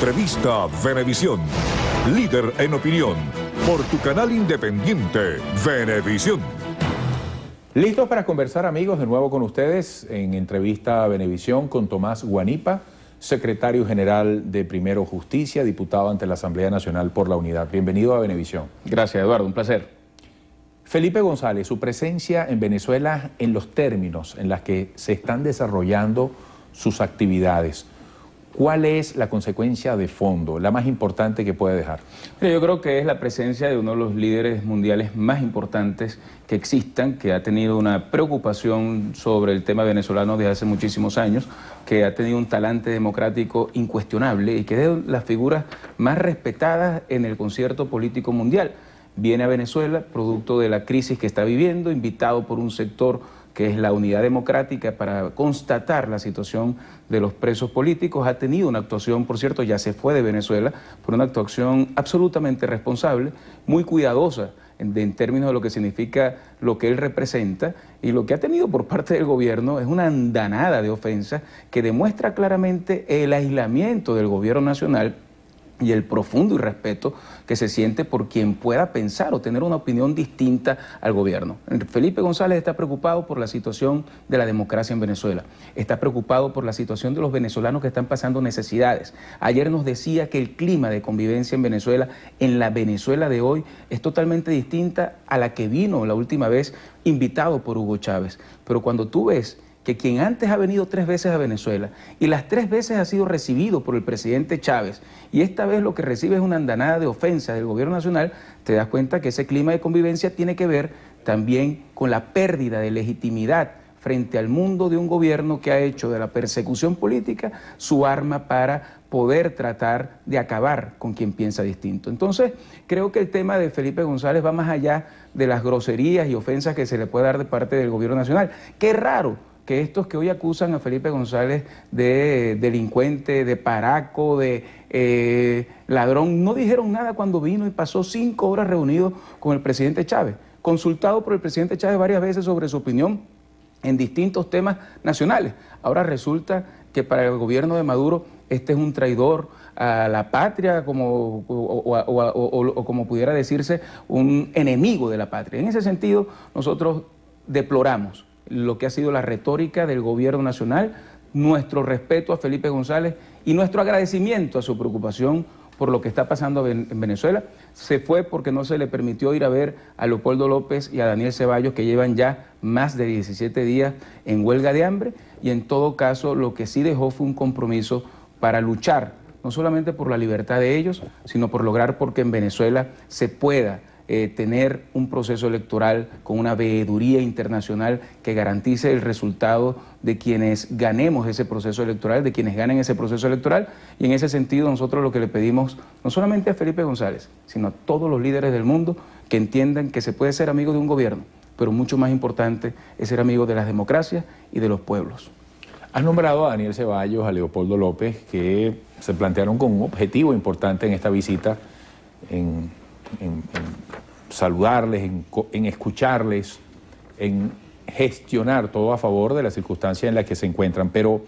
Entrevista Venevisión. Líder en opinión. Por tu canal independiente, Venevisión. Listos para conversar, amigos, de nuevo con ustedes en Entrevista Venevisión con Tomás Guanipa, secretario general de Primero Justicia, diputado ante la Asamblea Nacional por la Unidad. Bienvenido a Venevisión. Gracias, Eduardo, un placer. Felipe González, su presencia en Venezuela en los términos en los que se están desarrollando sus actividades, ¿cuál es la consecuencia de fondo, la más importante que puede dejar? Yo creo que es la presencia de uno de los líderes mundiales más importantes que existan, que ha tenido una preocupación sobre el tema venezolano desde hace muchísimos años, que ha tenido un talante democrático incuestionable y que es de las figuras más respetadas en el concierto político mundial. Viene a Venezuela, producto de la crisis que está viviendo, invitado por un sector que es la Unidad Democrática para constatar la situación de los presos políticos. Ha tenido una actuación, por cierto, ya se fue de Venezuela, por una actuación absolutamente responsable, muy cuidadosa en términos de lo que significa lo que él representa, y lo que ha tenido por parte del gobierno es una andanada de ofensas que demuestra claramente el aislamiento del gobierno nacional y el profundo irrespeto que se siente por quien pueda pensar o tener una opinión distinta al gobierno. Felipe González está preocupado por la situación de la democracia en Venezuela, está preocupado por la situación de los venezolanos que están pasando necesidades. Ayer nos decía que el clima de convivencia en Venezuela, en la Venezuela de hoy, es totalmente distinta a la que vino la última vez invitado por Hugo Chávez. Pero cuando tú ves que quien antes ha venido 3 veces a Venezuela y las 3 veces ha sido recibido por el presidente Chávez y esta vez lo que recibe es una andanada de ofensas del gobierno nacional, te das cuenta que ese clima de convivencia tiene que ver también con la pérdida de legitimidad frente al mundo de un gobierno que ha hecho de la persecución política su arma para poder tratar de acabar con quien piensa distinto. Entonces, creo que el tema de Felipe González va más allá de las groserías y ofensas que se le puede dar de parte del gobierno nacional. Qué raro que estos que hoy acusan a Felipe González de delincuente, de paraco, de ladrón, no dijeron nada cuando vino y pasó 5 horas reunido con el presidente Chávez, consultado por el presidente Chávez varias veces sobre su opinión en distintos temas nacionales. Ahora resulta que para el gobierno de Maduro este es un traidor a la patria, o como pudiera decirse, un enemigo de la patria. En ese sentido, nosotros deploramos lo que ha sido la retórica del gobierno nacional, nuestro respeto a Felipe González y nuestro agradecimiento a su preocupación por lo que está pasando en Venezuela. Se fue porque no se le permitió ir a ver a Leopoldo López y a Daniel Ceballos, que llevan ya más de 17 días en huelga de hambre, y en todo caso lo que sí dejó fue un compromiso para luchar, no solamente por la libertad de ellos, sino por lograr porque en Venezuela se pueda tener un proceso electoral con una veeduría internacional que garantice el resultado de quienes ganemos ese proceso electoral, de quienes ganen ese proceso electoral. Y en ese sentido nosotros lo que le pedimos, no solamente a Felipe González, sino a todos los líderes del mundo, que entiendan que se puede ser amigo de un gobierno, pero mucho más importante es ser amigo de las democracias y de los pueblos. Has nombrado a Daniel Ceballos, a Leopoldo López, que se plantearon con un objetivo importante en esta visita, en saludarles, en escucharles, en gestionar todo a favor de la circunstancia en la que se encuentran. Pero,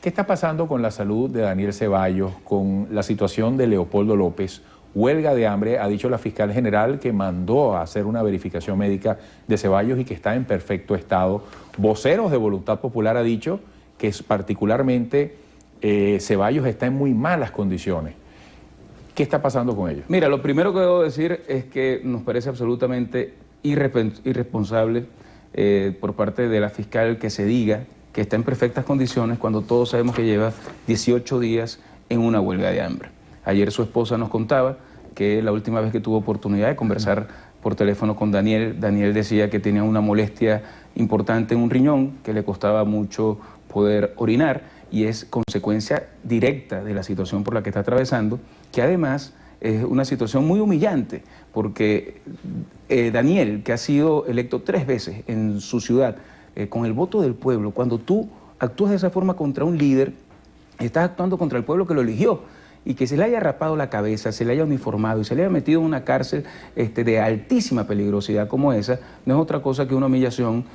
¿qué está pasando con la salud de Daniel Ceballos, con la situación de Leopoldo López? Huelga de hambre, ha dicho la fiscal general que mandó a hacer una verificación médica de Ceballos y que está en perfecto estado. Voceros de Voluntad Popular ha dicho que particularmente Ceballos está en muy malas condiciones. ¿Qué está pasando con ellos? Mira, lo primero que debo decir es que nos parece absolutamente irresponsable por parte de la fiscal que se diga que está en perfectas condiciones cuando todos sabemos que lleva 18 días en una huelga de hambre. Ayer su esposa nos contaba que la última vez que tuvo oportunidad de conversar por teléfono con Daniel, Daniel decía que tenía una molestia importante en un riñón, que le costaba mucho poder orinar, y es consecuencia directa de la situación por la que está atravesando, que además es una situación muy humillante, porque Daniel, que ha sido electo 3 veces en su ciudad, con el voto del pueblo, cuando tú actúas de esa forma contra un líder, estás actuando contra el pueblo que lo eligió, y que se le haya rapado la cabeza, se le haya uniformado y se le haya metido en una cárcel de altísima peligrosidad como esa, no es otra cosa que una humillación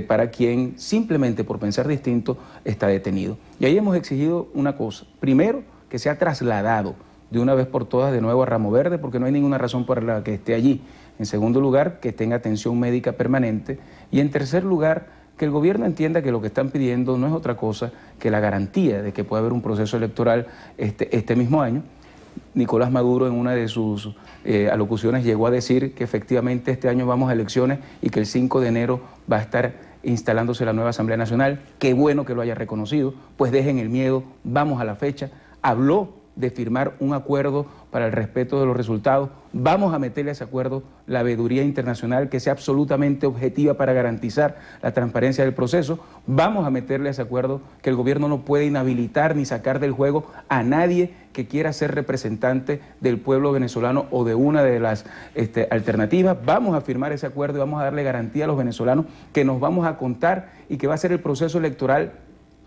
para quien simplemente por pensar distinto está detenido. Y ahí hemos exigido una cosa. Primero, que que sea trasladado de una vez por todas de nuevo a Ramo Verde, porque no hay ninguna razón por la que esté allí. En segundo lugar, que tenga atención médica permanente. Y en tercer lugar, que el gobierno entienda que lo que están pidiendo no es otra cosa que la garantía de que pueda haber un proceso electoral este mismo año. Nicolás Maduro en una de sus alocuciones llegó a decir que efectivamente este año vamos a elecciones y que el 5 de enero va a estar instalándose la nueva Asamblea Nacional. Qué bueno que lo haya reconocido, pues dejen el miedo, vamos a la fecha. Habló de firmar un acuerdo para el respeto de los resultados. Vamos a meterle a ese acuerdo la veeduría internacional que sea absolutamente objetiva para garantizar la transparencia del proceso. Vamos a meterle a ese acuerdo que el gobierno no puede inhabilitar ni sacar del juego a nadie que quiera ser representante del pueblo venezolano o de una de las alternativas. Vamos a firmar ese acuerdo y vamos a darle garantía a los venezolanos que nos vamos a contar y que va a ser el proceso electoral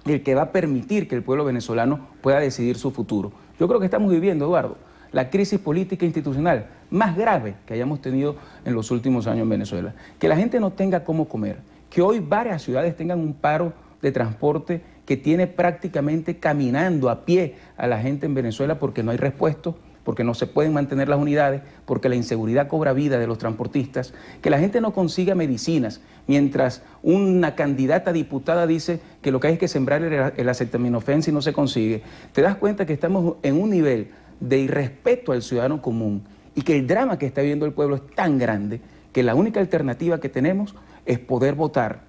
el que va a permitir que el pueblo venezolano pueda decidir su futuro. Yo creo que estamos viviendo, Eduardo, la crisis política institucional más grave que hayamos tenido en los últimos años en Venezuela. Que la gente no tenga cómo comer, que hoy varias ciudades tengan un paro de transporte que tiene prácticamente caminando a pie a la gente en Venezuela porque no hay repuestos, porque no se pueden mantener las unidades, porque la inseguridad cobra vida de los transportistas, que la gente no consiga medicinas, mientras una candidata diputada dice que lo que hay es que sembrar el acetaminofén si no se consigue. Te das cuenta que estamos en un nivel de irrespeto al ciudadano común y que el drama que está viviendo el pueblo es tan grande que la única alternativa que tenemos es poder votar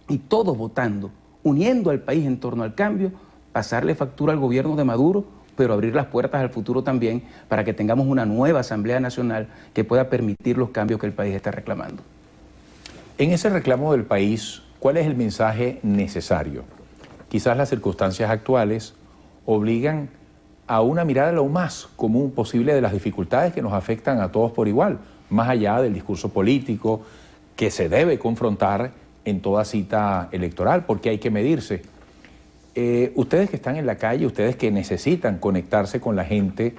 y todos votando, uniendo al país en torno al cambio, pasarle factura al gobierno de Maduro, pero abrir las puertas al futuro también para que tengamos una nueva Asamblea Nacional que pueda permitir los cambios que el país está reclamando. En ese reclamo del país, ¿cuál es el mensaje necesario? Quizás las circunstancias actuales obligan a una mirada lo más común posible de las dificultades que nos afectan a todos por igual, más allá del discurso político que se debe confrontar en toda cita electoral, porque hay que medirse. Ustedes que están en la calle, ustedes que necesitan conectarse con la gente,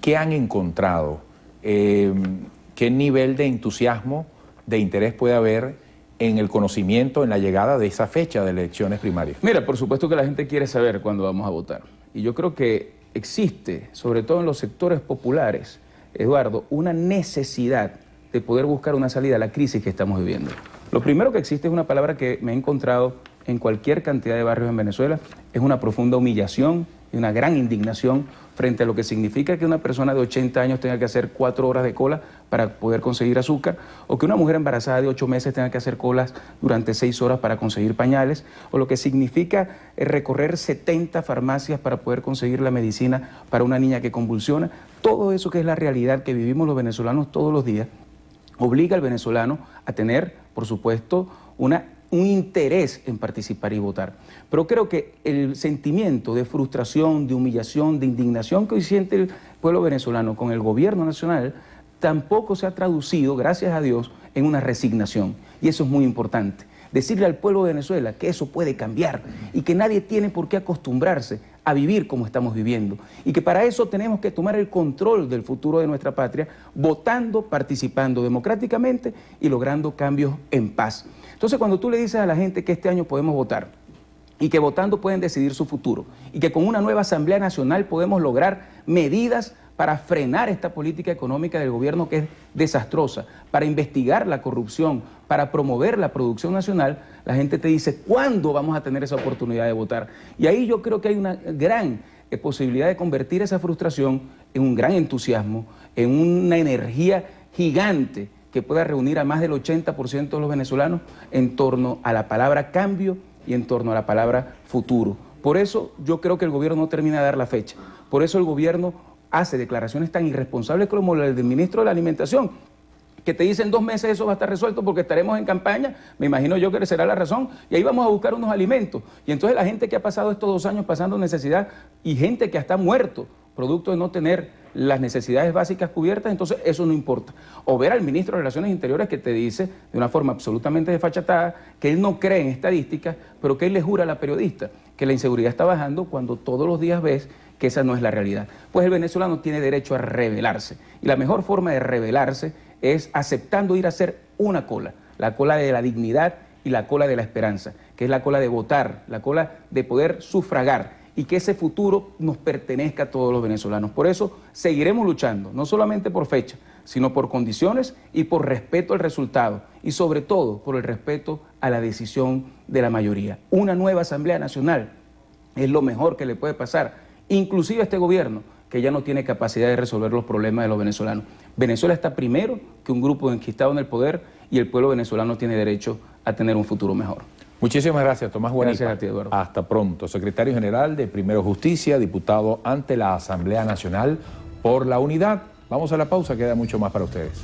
¿qué han encontrado? ¿Qué nivel de entusiasmo, de interés puede haber en el conocimiento, en la llegada de esa fecha de elecciones primarias? Mira, por supuesto que la gente quiere saber cuándo vamos a votar. Y yo creo que existe, sobre todo en los sectores populares, Eduardo, una necesidad de poder buscar una salida a la crisis que estamos viviendo. Lo primero que existe es una palabra que me he encontrado en cualquier cantidad de barrios en Venezuela, es una profunda humillación y una gran indignación frente a lo que significa que una persona de 80 años tenga que hacer 4 horas de cola para poder conseguir azúcar, o que una mujer embarazada de 8 meses tenga que hacer colas durante 6 horas para conseguir pañales, o lo que significa recorrer 70 farmacias para poder conseguir la medicina para una niña que convulsiona. Todo eso que es la realidad que vivimos los venezolanos todos los días, obliga al venezolano a tener, por supuesto, un interés en participar y votar. Pero creo que el sentimiento de frustración, de humillación, de indignación que hoy siente el pueblo venezolano con el gobierno nacional tampoco se ha traducido, gracias a Dios, en una resignación. Y eso es muy importante. Decirle al pueblo de Venezuela que eso puede cambiar y que nadie tiene por qué acostumbrarse a vivir como estamos viviendo. Y que para eso tenemos que tomar el control del futuro de nuestra patria, votando, participando democráticamente y logrando cambios en paz. Entonces, cuando tú le dices a la gente que este año podemos votar y que votando pueden decidir su futuro y que con una nueva Asamblea Nacional podemos lograr medidas para frenar esta política económica del gobierno que es desastrosa, para investigar la corrupción, para promover la producción nacional, la gente te dice, ¿cuándo vamos a tener esa oportunidad de votar? Y ahí yo creo que hay una gran posibilidad de convertir esa frustración en un gran entusiasmo, en una energía gigante que pueda reunir a más del 80% de los venezolanos en torno a la palabra cambio y en torno a la palabra futuro. Por eso yo creo que el gobierno no termina de dar la fecha. Por eso el gobierno hace declaraciones tan irresponsables como la del ministro de la Alimentación, que te dicen 2 meses eso va a estar resuelto porque estaremos en campaña, me imagino yo que será la razón, y ahí vamos a buscar unos alimentos. Y entonces la gente que ha pasado estos 2 años pasando necesidad y gente que hasta muerto, producto de no tener las necesidades básicas cubiertas, entonces eso no importa. O ver al ministro de Relaciones Interiores que te dice de una forma absolutamente desfachatada que él no cree en estadísticas, pero que él le jura a la periodista que la inseguridad está bajando cuando todos los días ves que esa no es la realidad. Pues el venezolano tiene derecho a rebelarse. Y la mejor forma de rebelarse es aceptando ir a hacer una cola, la cola de la dignidad y la cola de la esperanza, que es la cola de votar, la cola de poder sufragar. y que ese futuro nos pertenezca a todos los venezolanos. Por eso seguiremos luchando, no solamente por fecha, sino por condiciones y por respeto al resultado y sobre todo por el respeto a la decisión de la mayoría. Una nueva Asamblea Nacional es lo mejor que le puede pasar, inclusive a este gobierno que ya no tiene capacidad de resolver los problemas de los venezolanos. Venezuela está primero que un grupo enquistado en el poder y el pueblo venezolano tiene derecho a tener un futuro mejor. Muchísimas gracias, Tomás Guanipa. Gracias a ti, Eduardo. Hasta pronto. Secretario General de Primero Justicia, diputado ante la Asamblea Nacional por la Unidad. Vamos a la pausa, queda mucho más para ustedes.